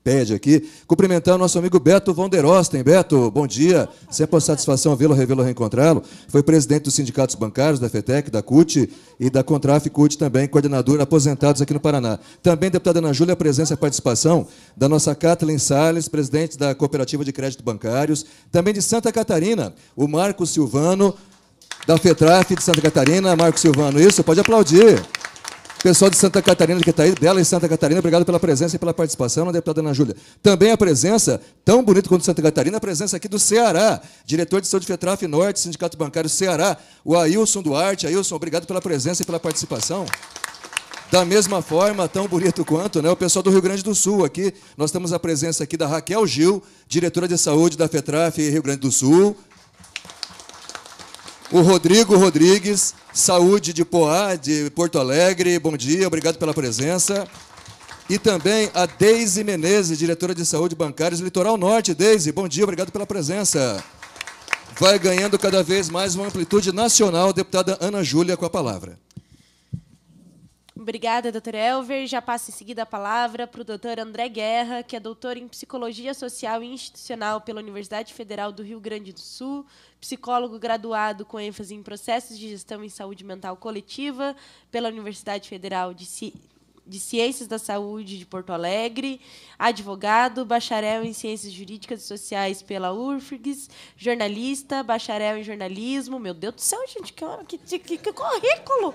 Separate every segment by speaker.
Speaker 1: pede aqui. Cumprimentar o nosso amigo Beto von der Osten. Beto, bom dia. Sempre uma satisfação vê-lo, reencontrá-lo. Foi presidente dos sindicatos bancários, da FETEC, da CUT e da Contraf CUT também, coordenador aposentados aqui no Paraná. Também, deputada Ana Júlia, a presença e a participação da nossa Kathleen Salles, presidente da Cooperativa de Crédito Bancários. Também de Santa Catarina, o Marcos Silvano, da FETRAF de Santa Catarina. Marcos Silvano, isso, pode aplaudir. Pessoal de Santa Catarina, que está aí, dela em Santa Catarina, obrigado pela presença e pela participação, deputada Ana Júlia. Também a presença, tão bonito quanto Santa Catarina, a presença aqui do Ceará, diretor de saúde FETRAF Norte, Sindicato Bancário Ceará, o Ailson Duarte. Ailson, obrigado pela presença e pela participação. Da mesma forma, tão bonito quanto, né, o pessoal do Rio Grande do Sul aqui, nós temos a presença aqui da Raquel Gil, diretora de saúde da FETRAF Rio Grande do Sul. O Rodrigo Rodrigues, saúde de Poá, de Porto Alegre, bom dia, obrigado pela presença. E também a Deise Menezes, diretora de saúde bancários Litoral Norte. Deise, bom dia, obrigado pela presença. Vai ganhando cada vez mais uma amplitude nacional, deputada Ana Júlia, com a palavra.
Speaker 2: Obrigada, doutor Elver. Já passo em seguida a palavra para o doutor André Guerra, que é doutor em Psicologia Social e Institucional pela Universidade Federal do Rio Grande do Sul, psicólogo graduado com ênfase em processos de gestão em saúde mental coletiva pela Universidade Federal de Ciências da Saúde de Porto Alegre, advogado, bacharel em Ciências Jurídicas e Sociais pela UFRGS, jornalista, bacharel em jornalismo. Meu Deus do céu, gente, que currículo!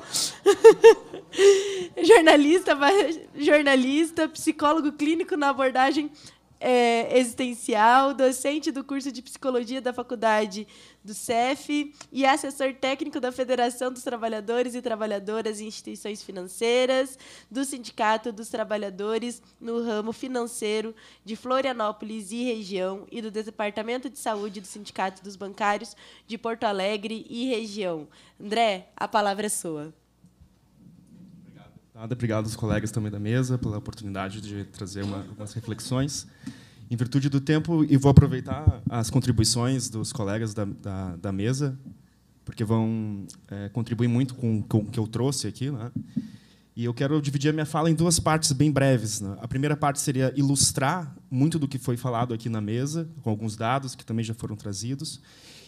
Speaker 2: jornalista, psicólogo clínico na abordagem existencial, docente do curso de Psicologia da Faculdade do CEF e assessor técnico da Federação dos Trabalhadores e Trabalhadoras em Instituições Financeiras, do Sindicato dos Trabalhadores no ramo financeiro de Florianópolis e região e do Departamento de Saúde do Sindicato dos Bancários de Porto Alegre e região. André, a palavra é sua.
Speaker 3: Obrigado aos colegas também da mesa pela oportunidade de trazer algumas reflexões. Em virtude do tempo, e vou aproveitar as contribuições dos colegas da mesa, porque vão contribuir muito com o que eu trouxe aqui, né? E eu quero dividir a minha fala em duas partes bem breves, né? A primeira parte seria ilustrar muito do que foi falado aqui na mesa, com alguns dados que também já foram trazidos,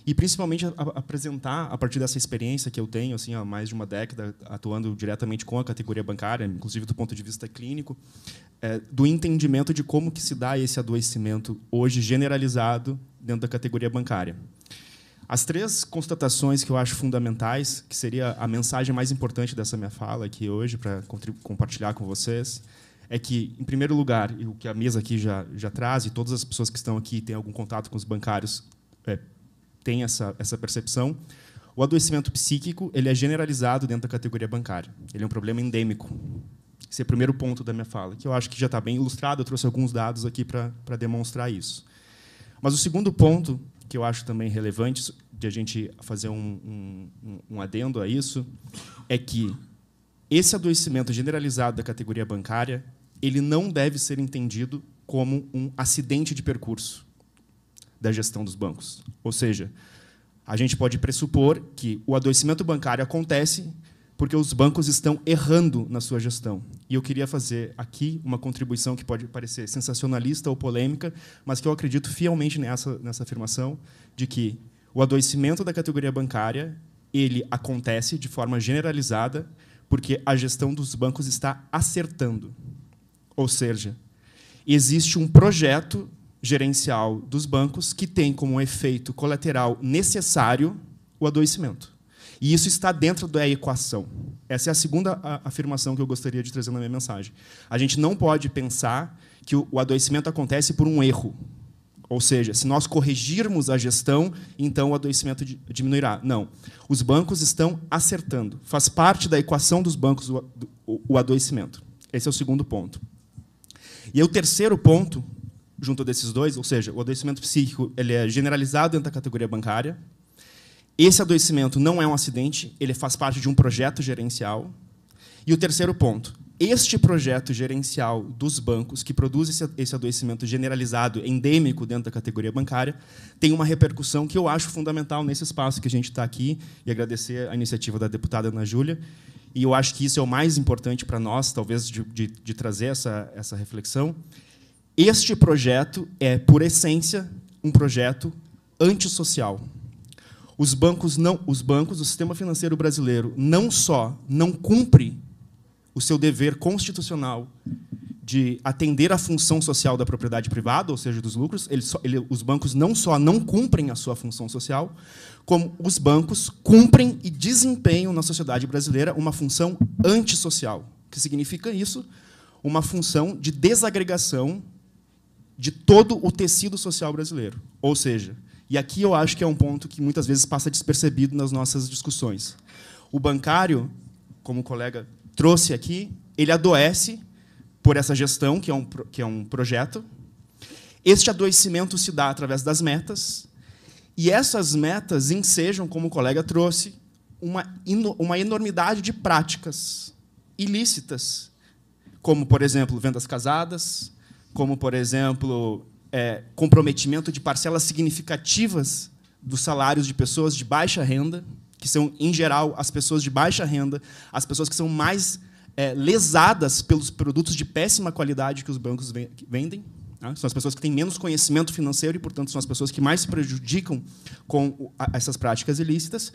Speaker 3: e principalmente apresentar, a partir dessa experiência que eu tenho assim, há mais de uma década, atuando diretamente com a categoria bancária, inclusive do ponto de vista clínico, do entendimento de como que se dá esse adoecimento hoje generalizado dentro da categoria bancária. As três constatações que eu acho fundamentais, que seria a mensagem mais importante dessa minha fala aqui hoje, para compartilhar com vocês, é que, em primeiro lugar, e o que a mesa aqui já traz, e todas as pessoas que estão aqui têm algum contato com os bancários têm essa percepção, o adoecimento psíquico ele é generalizado dentro da categoria bancária. Ele é um problema endêmico. Esse é o primeiro ponto da minha fala, que eu acho que já está bem ilustrado. Eu trouxe alguns dados aqui para demonstrar isso. Mas o segundo ponto, que eu acho também relevante de a gente fazer um adendo a isso, é que esse adoecimento generalizado da categoria bancária ele não deve ser entendido como um acidente de percurso da gestão dos bancos. Ou seja, a gente pode pressupor que o adoecimento bancário acontece porque os bancos estão errando na sua gestão. E eu queria fazer aqui uma contribuição que pode parecer sensacionalista ou polêmica, mas que eu acredito fielmente nessa afirmação de que o adoecimento da categoria bancária ele acontece de forma generalizada porque a gestão dos bancos está acertando. Ou seja, existe um projeto gerencial dos bancos que tem como efeito colateral necessário o adoecimento. E isso está dentro da equação. Essa é a segunda afirmação que eu gostaria de trazer na minha mensagem. A gente não pode pensar que o adoecimento acontece por um erro. Ou seja, se nós corrigirmos a gestão, então o adoecimento diminuirá. Não. Os bancos estão acertando. Faz parte da equação dos bancos o adoecimento. Esse é o segundo ponto. E o terceiro ponto, junto desses dois, ou seja, o adoecimento psíquico ele é generalizado dentro da categoria bancária. Esse adoecimento não é um acidente, ele faz parte de um projeto gerencial. E o terceiro ponto, este projeto gerencial dos bancos, que produz esse adoecimento generalizado, endêmico dentro da categoria bancária, tem uma repercussão que eu acho fundamental nesse espaço que a gente está aqui, e agradecer a iniciativa da deputada Ana Júlia. E eu acho que isso é o mais importante para nós, talvez, de trazer essa reflexão, Este projeto é, por essência, um projeto antissocial. Os bancos, o sistema financeiro brasileiro, não só não cumpre o seu dever constitucional de atender à função social da propriedade privada, ou seja, dos lucros, os bancos não só não cumprem a sua função social, como os bancos cumprem e desempenham na sociedade brasileira uma função antissocial. O que significa isso? Uma função de desagregação de todo o tecido social brasileiro. Ou seja, e aqui eu acho que é um ponto que muitas vezes passa despercebido nas nossas discussões. O bancário, como o colega trouxe aqui, ele adoece por essa gestão, que é um projeto. Este adoecimento se dá através das metas, e essas metas ensejam, como o colega trouxe, uma enormidade de práticas ilícitas, como, por exemplo, vendas casadas, como, por exemplo, comprometimento de parcelas significativas dos salários de pessoas de baixa renda, que são, em geral, as pessoas de baixa renda, as pessoas que são mais lesadas pelos produtos de péssima qualidade que os bancos vendem. São as pessoas que têm menos conhecimento financeiro e, portanto, são as pessoas que mais se prejudicam com essas práticas ilícitas.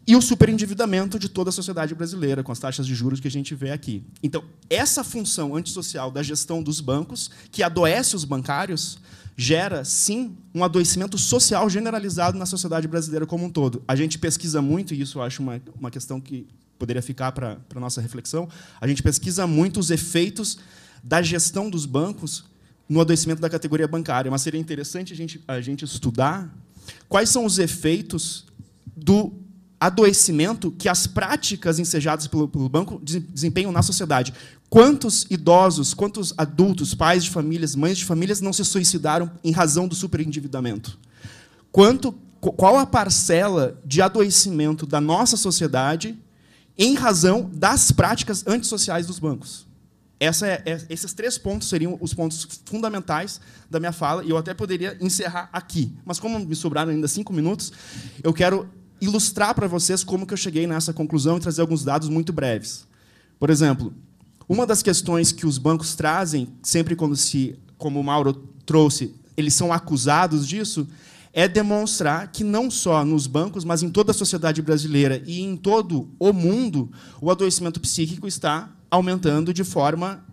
Speaker 3: E o superendividamento de toda a sociedade brasileira, com as taxas de juros que a gente vê aqui. Então, essa função antissocial da gestão dos bancos, que adoece os bancários, gera, sim, um adoecimento social generalizado na sociedade brasileira como um todo. A gente pesquisa muito, e isso eu acho uma questão que poderia ficar para a nossa reflexão, a gente pesquisa muito os efeitos da gestão dos bancos no adoecimento da categoria bancária, mas seria interessante a gente estudar quais são os efeitos do adoecimento que as práticas ensejadas pelo banco desempenham na sociedade. Quantos idosos, quantos adultos, pais de famílias, mães de famílias não se suicidaram em razão do superendividamento? Qual a parcela de adoecimento da nossa sociedade em razão das práticas antissociais dos bancos? Esses 3 pontos seriam os pontos fundamentais da minha fala, e eu até poderia encerrar aqui. Mas, como me sobraram ainda 5 minutos, eu quero ilustrar para vocês como que eu cheguei nessa conclusão e trazer alguns dados muito breves. Por exemplo, uma das questões que os bancos trazem, sempre quando como o Mauro trouxe, eles são acusados disso, é demonstrar que não só nos bancos, mas em toda a sociedade brasileira e em todo o mundo, o adoecimento psíquico está aumentando de forma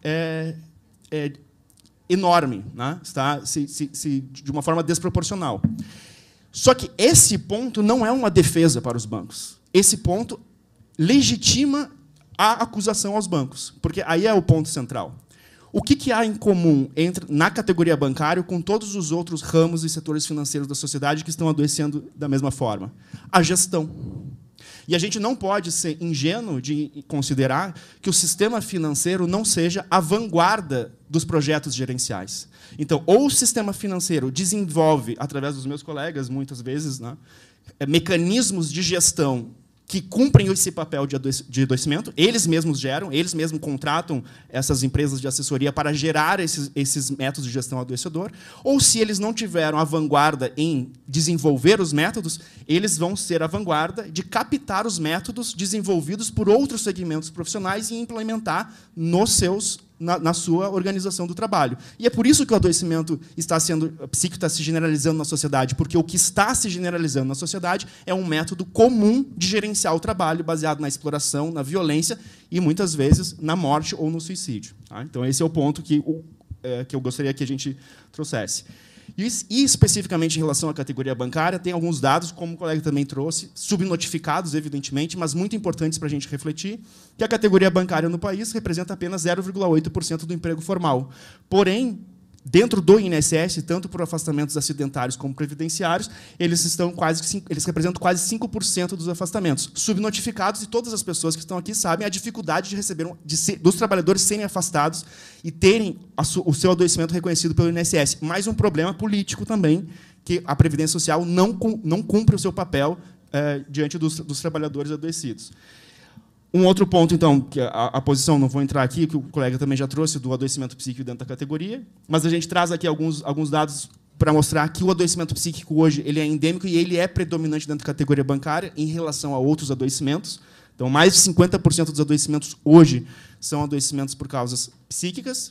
Speaker 3: enorme, né? Está de uma forma desproporcional. Só que esse ponto não é uma defesa para os bancos. Esse ponto legitima a acusação aos bancos, porque aí é o ponto central. O que há em comum na categoria bancária com todos os outros ramos e setores financeiros da sociedade que estão adoecendo da mesma forma? A gestão. E a gente não pode ser ingênuo de considerar que o sistema financeiro não seja a vanguarda dos projetos gerenciais. Então, ou o sistema financeiro desenvolve, através dos meus colegas, muitas vezes, né, mecanismos de gestão que cumprem esse papel de adoecimento, eles mesmos geram, eles mesmos contratam essas empresas de assessoria para gerar esses métodos de gestão adoecedor, ou se eles não tiveram a vanguarda em desenvolver os métodos, eles vão ser a vanguarda de captar os métodos desenvolvidos por outros segmentos profissionais e implementar na sua organização do trabalho. E é por isso que o adoecimento psíquico está se generalizando na sociedade, porque o que está se generalizando na sociedade é um método comum de gerenciar o trabalho, baseado na exploração, na violência e, muitas vezes, na morte ou no suicídio. Tá? Então, esse é o ponto que eu gostaria que a gente trouxesse. E, especificamente, em relação à categoria bancária, tem alguns dados, como o colega também trouxe, subnotificados, evidentemente, mas muito importantes para a gente refletir, que a categoria bancária no país representa apenas 0,8% do emprego formal. Porém, dentro do INSS, tanto por afastamentos acidentários como previdenciários, eles representam quase 5% dos afastamentos. Subnotificados, e todas as pessoas que estão aqui sabem a dificuldade dos trabalhadores serem afastados e terem o seu adoecimento reconhecido pelo INSS. Mais um problema político também, que a Previdência Social não cumpre o seu papel diante dos trabalhadores adoecidos. Um outro ponto, então, que a posição, não vou entrar aqui, que o colega também já trouxe, do adoecimento psíquico dentro da categoria, mas a gente traz aqui alguns dados para mostrar que o adoecimento psíquico hoje ele é endêmico e ele é predominante dentro da categoria bancária em relação a outros adoecimentos. Então, mais de 50% dos adoecimentos hoje são adoecimentos por causas psíquicas.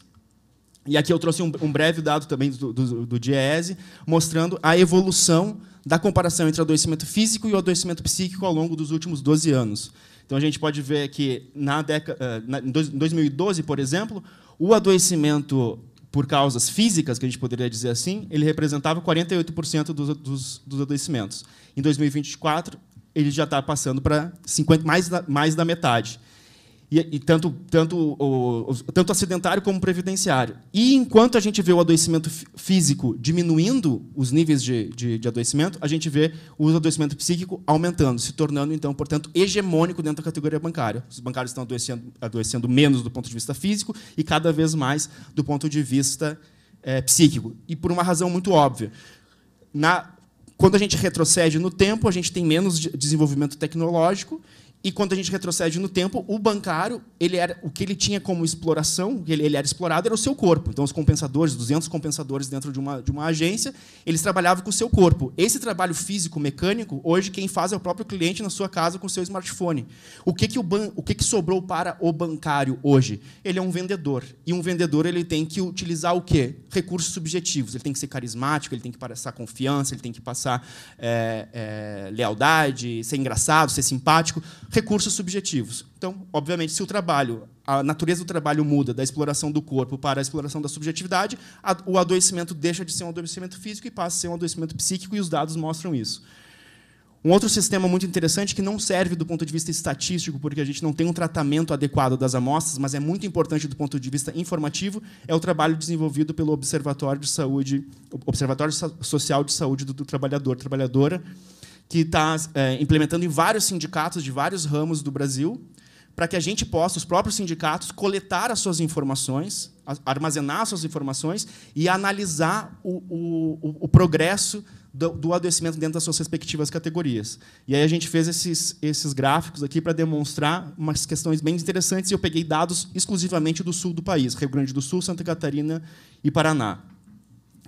Speaker 3: E aqui eu trouxe um breve dado também do DIEESE, mostrando a evolução da comparação entre o adoecimento físico e o adoecimento psíquico ao longo dos últimos 12 anos. Então, a gente pode ver que, em 2012, por exemplo, o adoecimento por causas físicas, que a gente poderia dizer assim, ele representava 48% dos adoecimentos. Em 2024, ele já está passando para mais da metade. E tanto acidentário como previdenciário. E, enquanto a gente vê o adoecimento físico diminuindo os níveis de adoecimento, a gente vê o adoecimento psíquico aumentando, se tornando, então, portanto, hegemônico dentro da categoria bancária. Os bancários estão adoecendo menos do ponto de vista físico e cada vez mais do ponto de vista psíquico. E por uma razão muito óbvia. Quando a gente retrocede no tempo, a gente tem menos desenvolvimento tecnológico. E, quando a gente retrocede no tempo, o bancário, o que ele tinha como exploração, ele era explorado, era o seu corpo. Então, os compensadores, 200 compensadores dentro de uma agência, eles trabalhavam com o seu corpo. Esse trabalho físico, mecânico, hoje quem faz é o próprio cliente na sua casa com o seu smartphone. O que sobrou para o bancário hoje? Ele é um vendedor. E um vendedor ele tem que utilizar o quê? Recursos subjetivos. Ele tem que ser carismático, ele tem que passar confiança, ele tem que passar lealdade, ser engraçado, ser simpático. Recursos subjetivos. Então, obviamente, se a natureza do trabalho muda da exploração do corpo para a exploração da subjetividade, o adoecimento deixa de ser um adoecimento físico e passa a ser um adoecimento psíquico, e os dados mostram isso. Um outro sistema muito interessante, que não serve do ponto de vista estatístico, porque a gente não tem um tratamento adequado das amostras, mas é muito importante do ponto de vista informativo, é o trabalho desenvolvido pelo Observatório Social de Saúde do Trabalhador, trabalhadora, que está implementando em vários sindicatos de vários ramos do Brasil, para que a gente possa, os próprios sindicatos, coletar as suas informações, armazenar as suas informações e analisar o progresso do adoecimento dentro das suas respectivas categorias. E aí a gente fez esses gráficos aqui para demonstrar umas questões bem interessantes, e eu peguei dados exclusivamente do sul do país, Rio Grande do Sul, Santa Catarina e Paraná.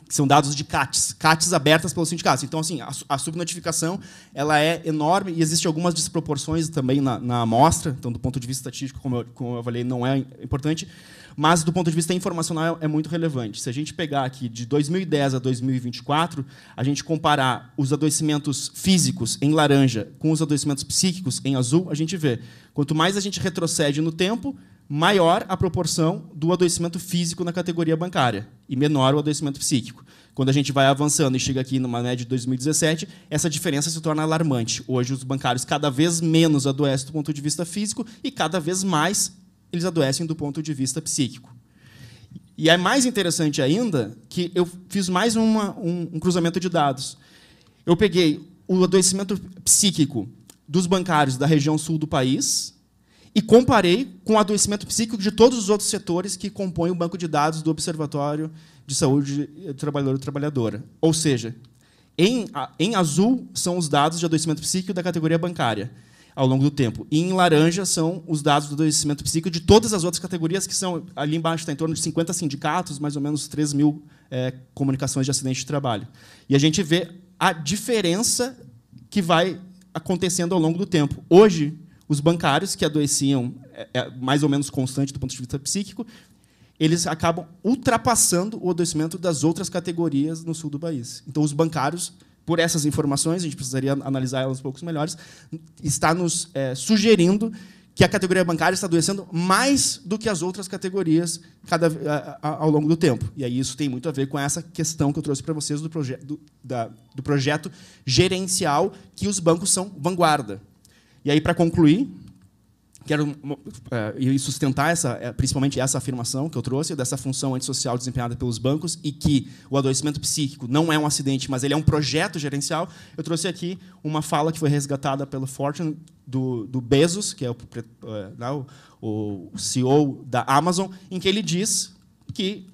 Speaker 3: Que são dados de CATs abertas pelos sindicatos. Então, assim, a subnotificação ela é enorme e existem algumas desproporções também na amostra. Então, do ponto de vista estatístico, como eu falei, não é importante, mas, do ponto de vista informacional, é muito relevante. Se a gente pegar aqui de 2010 a 2024, a gente comparar os adoecimentos físicos em laranja com os adoecimentos psíquicos em azul, a gente vê. Quanto mais a gente retrocede no tempo, maior a proporção do adoecimento físico na categoria bancária e menor o adoecimento psíquico. Quando a gente vai avançando e chega aqui numa média de 2017, essa diferença se torna alarmante. Hoje, os bancários cada vez menos adoecem do ponto de vista físico e cada vez mais eles adoecem do ponto de vista psíquico. E é mais interessante ainda que eu fiz mais um cruzamento de dados. Eu peguei o adoecimento psíquico dos bancários da região sul do país e comparei com o adoecimento psíquico de todos os outros setores que compõem o banco de dados do Observatório de Saúde do Trabalhador e Trabalhadora. Ou seja, em azul são os dados de adoecimento psíquico da categoria bancária ao longo do tempo. E em laranja são os dados do adoecimento psíquico de todas as outras categorias, que são, ali embaixo está em torno de 50 sindicatos, mais ou menos 3 mil comunicações de acidente de trabalho. E a gente vê a diferença que vai acontecendo ao longo do tempo. Hoje, os bancários que adoeciam mais ou menos constante do ponto de vista psíquico, eles acabam ultrapassando o adoecimento das outras categorias no sul do país. Então, os bancários, por essas informações, a gente precisaria analisar elas um pouco melhores, está nos sugerindo que a categoria bancária está adoecendo mais do que as outras categorias ao longo do tempo. E aí isso tem muito a ver com essa questão que eu trouxe para vocês do projeto gerencial, que os bancos são vanguarda. E aí, para concluir, quero sustentar principalmente essa afirmação que eu trouxe, dessa função antissocial desempenhada pelos bancos, e que o adoecimento psíquico não é um acidente, mas ele é um projeto gerencial. Eu trouxe aqui uma fala que foi resgatada pelo Fortune, do Bezos, que é o CEO da Amazon, em que ele diz que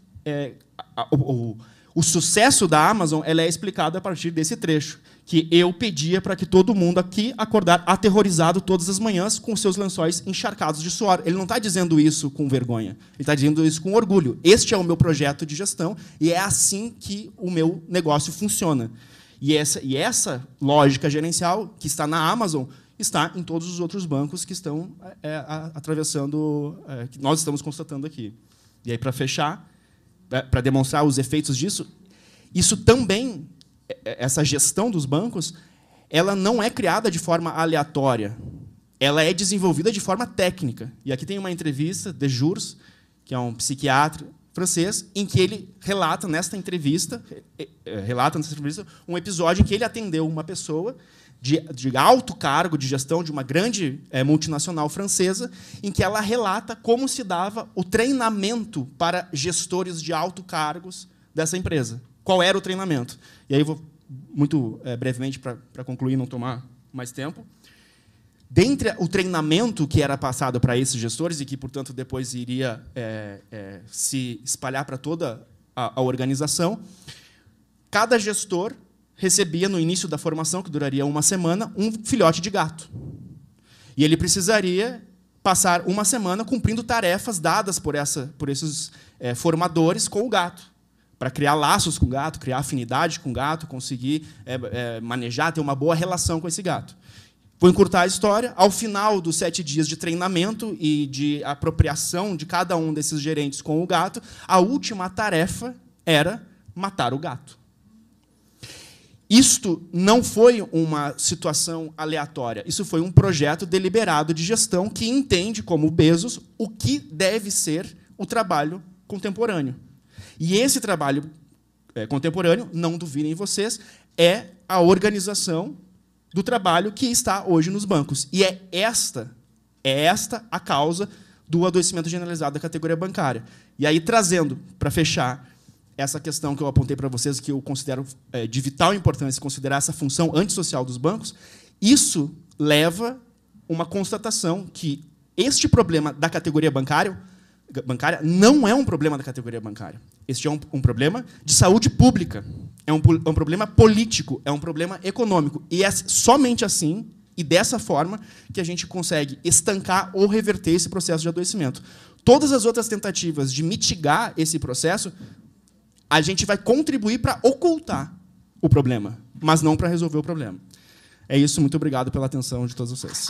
Speaker 3: o sucesso da Amazon é explicado a partir desse trecho, que eu pedia para que todo mundo aqui acordar aterrorizado todas as manhãs com seus lençóis encharcados de suor. Ele não está dizendo isso com vergonha, ele está dizendo isso com orgulho. Este é o meu projeto de gestão e é assim que o meu negócio funciona. E essa lógica gerencial que está na Amazon está em todos os outros bancos que estão atravessando, que nós estamos constatando aqui. E aí, para fechar, para demonstrar os efeitos disso, isso também, essa gestão dos bancos, ela não é criada de forma aleatória. Ela é desenvolvida de forma técnica. E aqui tem uma entrevista de Jours, que é um psiquiatra francês, em que ele relata nesta entrevista um episódio em que ele atendeu uma pessoa de alto cargo de gestão de uma grande multinacional francesa, em que ela relata como se dava o treinamento para gestores de alto cargos dessa empresa. Qual era o treinamento? E aí vou muito brevemente para concluir, não tomar mais tempo. Dentre o treinamento que era passado para esses gestores e que, portanto, depois iria se espalhar para toda a organização, cada gestor recebia, no início da formação, que duraria uma semana, um filhote de gato. E ele precisaria passar uma semana cumprindo tarefas dadas por esses formadores com o gato, para criar laços com o gato, criar afinidade com o gato, conseguir manejar, ter uma boa relação com esse gato. Vou encurtar a história. Ao final dos 7 dias de treinamento e de apropriação de cada um desses gerentes com o gato, a última tarefa era matar o gato. Isto não foi uma situação aleatória. Isso foi um projeto deliberado de gestão que entende, como Bezos, o que deve ser o trabalho contemporâneo. E esse trabalho contemporâneo, não duvidem vocês, é a organização do trabalho que está hoje nos bancos. E é esta a causa do adoecimento generalizado da categoria bancária. E aí, trazendo, para fechar, essa questão que eu apontei para vocês, que eu considero de vital importância, considerar essa função antissocial dos bancos, isso leva uma constatação que este problema da categoria bancária não é um problema da categoria bancária. Este é um problema de saúde pública, é um problema político, é um problema econômico. E é somente assim, e dessa forma, que a gente consegue estancar ou reverter esse processo de adoecimento. Todas as outras tentativas de mitigar esse processo, a gente vai contribuir para ocultar o problema, mas não para resolver o problema. É isso, muito obrigado pela atenção de todos vocês.